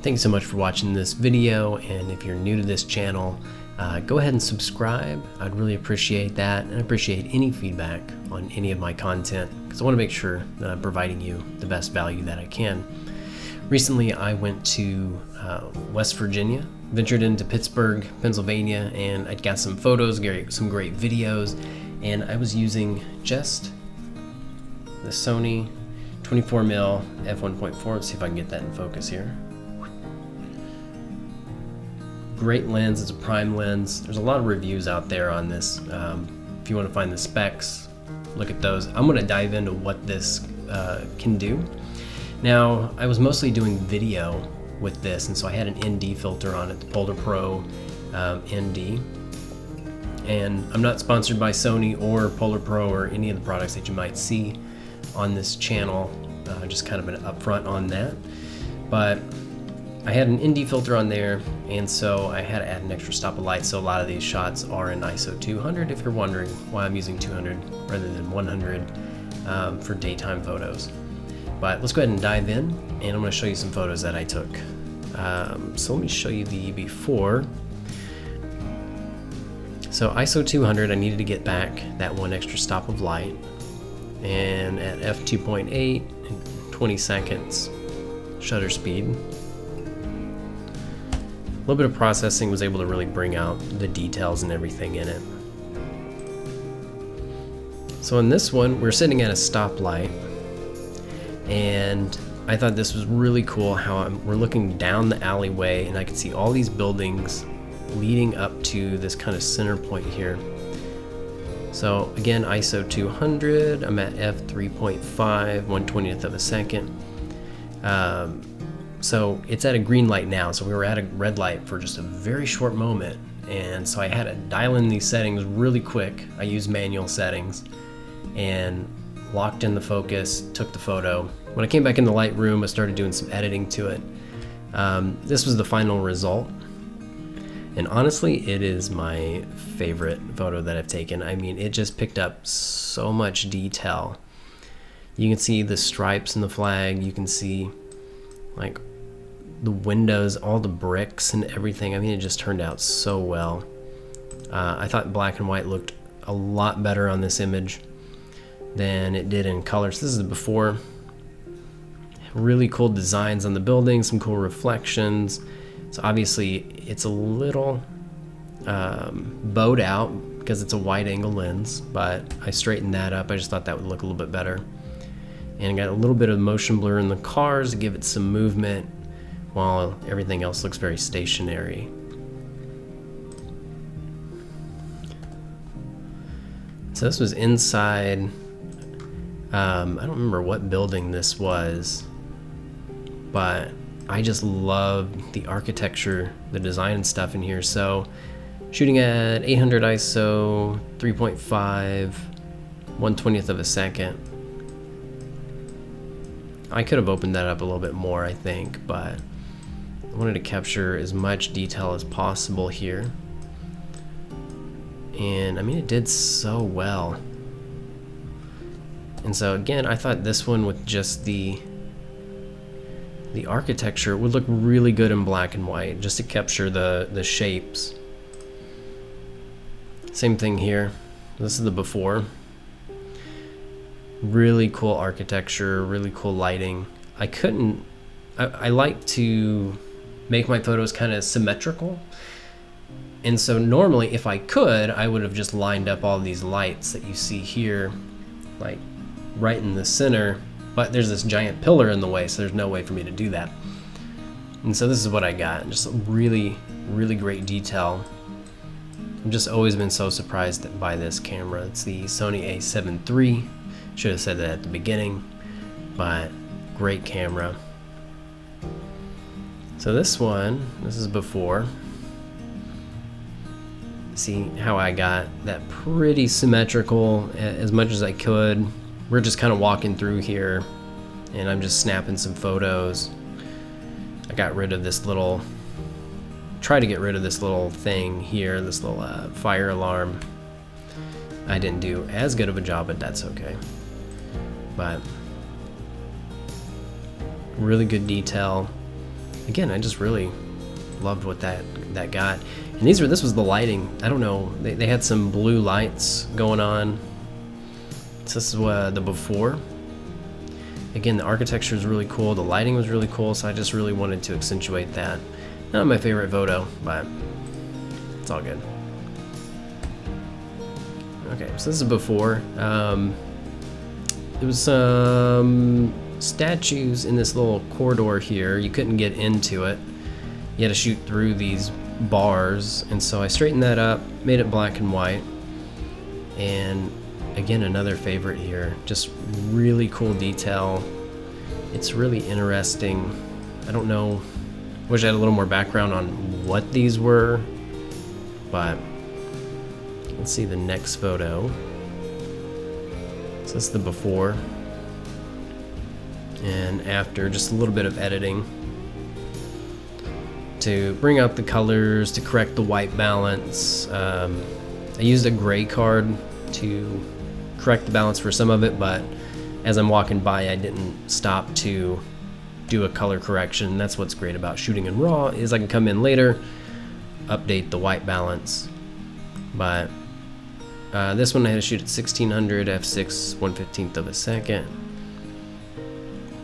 Thanks so much for watching this video, and if you're new to this channel, go ahead and subscribe. I'd really appreciate that, and I appreciate any feedback on any of my content because I want to make sure that I'm providing you the best value that I can. Recently, I went to West Virginia, ventured into Pittsburgh, Pennsylvania, and I got some photos, some great videos, and I was using just the SONY 24mm F1.4. Let's see if I can get that in focus here. Great lens, it's a prime lens. There's a lot of reviews out there on this. If you want to find the specs, look at those. I'm going to dive into what this can do. Now, I was mostly doing video with this, and so I had an ND filter on it, the Polar Pro ND. And I'm not sponsored by Sony or Polar Pro or any of the products that you might see on this channel, just kind of an upfront on that. But I had an ND filter on there, and so I had to add an extra stop of light, so a lot of these shots are in ISO 200 if you're wondering why I'm using 200 rather than 100 for daytime photos. But let's go ahead and dive in, and I'm going to show you some photos that I took. So let me show you the before. So ISO 200, I needed to get back that one extra stop of light, and at f2.8, 20 seconds shutter speed. A little bit of processing was able to really bring out the details and everything in it. So in this one, we're sitting at a stoplight, and I thought this was really cool how we're looking down the alleyway, and I can see all these buildings leading up to this kind of center point here. So again, ISO 200, I'm at f3.5, 1/20th of a second. So it's at a green light now, so we were at a red light for just a very short moment, and so I had to dial in these settings really quick. I used manual settings and locked in the focus, took the photo. When I came back in the Lightroom, I started doing some editing to it. This was the final result, and honestly, it is my favorite photo that I've taken. I mean, it just picked up so much detail. You can see the stripes in the flag, you can see like the windows, all the bricks and everything. I mean, it just turned out so well. I thought black and white looked a lot better on this image than it did in color. So this is the before. Really cool designs on the building, some cool reflections. So obviously it's a little bowed out because it's a wide angle lens, but I straightened that up. I just thought that would look a little bit better. And got a little bit of motion blur in the cars to give it some movement while everything else looks very stationary. So this was inside, I don't remember what building this was, but I just love the architecture, the design and stuff in here. So shooting at 800 ISO, 3.5, 1/20th of a second. I could have opened that up a little bit more, I think, but I wanted to capture as much detail as possible here. And I mean, it did so well. And so again, I thought this one with just the architecture would look really good in black and white, just to capture the shapes. Same thing here. This is the before. Really cool architecture, really cool lighting. I like to make my photos kind of symmetrical. And so normally if I could, I would have just lined up all these lights that you see here, like right in the center, but there's this giant pillar in the way, so there's no way for me to do that. And so this is what I got, just really, really great detail. I've just always been so surprised by this camera. It's the Sony a7 III. Should have said that at the beginning, but great camera. So this is before. See how I got that pretty symmetrical as much as I could. We're just kind of walking through here, and I'm just snapping some photos. I got rid of this little, try to get rid of this little thing here, this little fire alarm. I didn't do as good of a job, but that's okay. But really good detail. again, I just really loved what that got. And this was the lighting. I don't know, they had some blue lights going on. So this is the before. Again, the architecture is really cool, the lighting was really cool, so I just really wanted to accentuate that. Not my favorite photo, but it's all good. Okay, so this is before. There was some statues in this little corridor here. You couldn't get into it. You had to shoot through these bars, and so I straightened that up, made it black and white. And again, another favorite here. Just really cool detail. It's really interesting. I don't know, wish I had a little more background on what these were, but let's see the next photo. So this is the before and after, just a little bit of editing to bring out the colors, to correct the white balance. I used a gray card to correct the balance for some of it, but as I'm walking by, I didn't stop to do a color correction. That's what's great about shooting in RAW, is I can come in later, update the white balance. But this one I had to shoot at 1600 f6 1/15 of a second,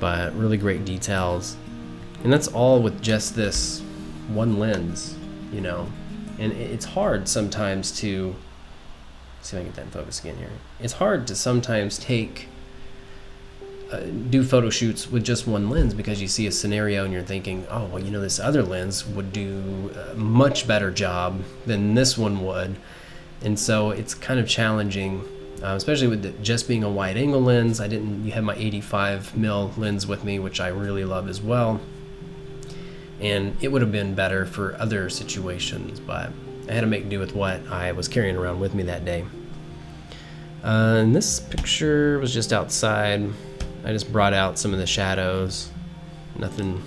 but really great details. And that's all with just this one lens, you know. And it's hard sometimes to, see if I can get that in focus again here. It's hard to sometimes do photo shoots with just one lens, because you see a scenario and you're thinking, oh, well, you know, this other lens would do a much better job than this one would. And so it's kind of challenging, especially with it just being a wide angle lens. You have my 85mm lens with me, which I really love as well. And it would have been better for other situations, but I had to make do with what I was carrying around with me that day. And this picture was just outside. I just brought out some of the shadows. Nothing.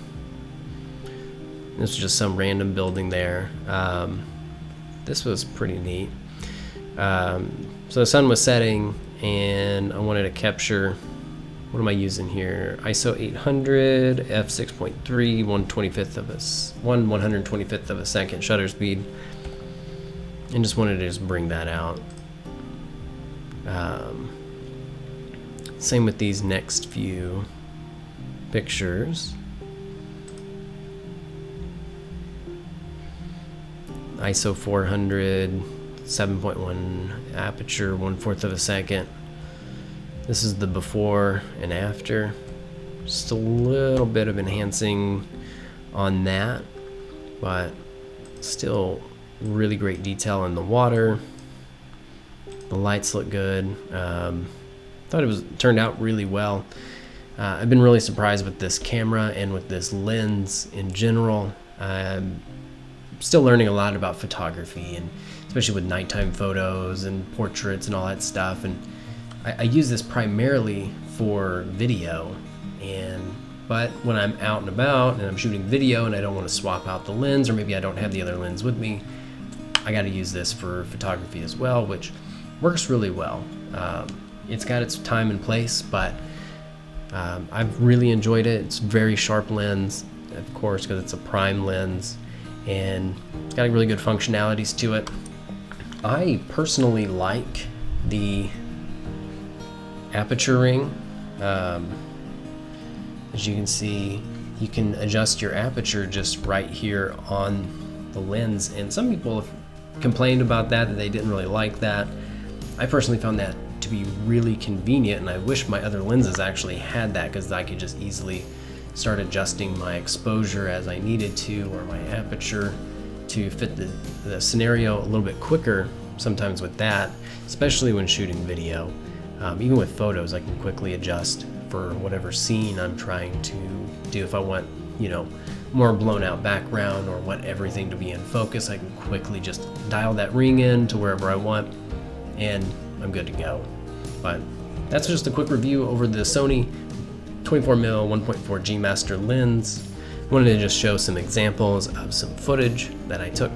This was just some random building there. This was pretty neat. So the sun was setting, and I wanted to capture, what am I using here? ISO 800, f6.3, 1/125th of a second shutter speed, and just wanted to just bring that out. Same with these next few pictures. ISO 400, 7.1 aperture, 1/4 of a second. This is the before and after. Just a little bit of enhancing on that, but still really great detail in the water. The lights look good. Thought it turned out really well. I've been really surprised with this camera and with this lens in general. I'm still learning a lot about photography, and especially with nighttime photos and portraits and all that stuff. And I use this primarily for video, but when I'm out and about and I'm shooting video and I don't want to swap out the lens, or maybe I don't have the other lens with me, I got to use this for photography as well, which works really well. It's got its time and place, but I've really enjoyed it. It's a very sharp lens, of course, because it's a prime lens, and it's got really good functionalities to it. I personally like the aperture ring. As you can see, you can adjust your aperture just right here on the lens, and some people have complained about that they didn't really like that. I personally found that to be really convenient, and I wish my other lenses actually had that, because I could just easily start adjusting my exposure as I needed to, or my aperture, to fit the scenario a little bit quicker sometimes with that, especially when shooting video. Even with photos, I can quickly adjust for whatever scene I'm trying to do. If I want, you know, more blown out background, or want everything to be in focus, I can quickly just dial that ring in to wherever I want, and I'm good to go. But that's just a quick review over the Sony 24mm 1.4 G Master lens. Wanted to just show some examples of some footage that I took,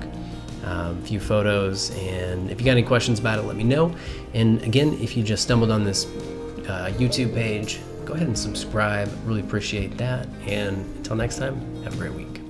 a few photos, and if you got any questions about it, let me know. And again, if you just stumbled on this YouTube page, go ahead and subscribe. Really appreciate that. And until next time, have a great week.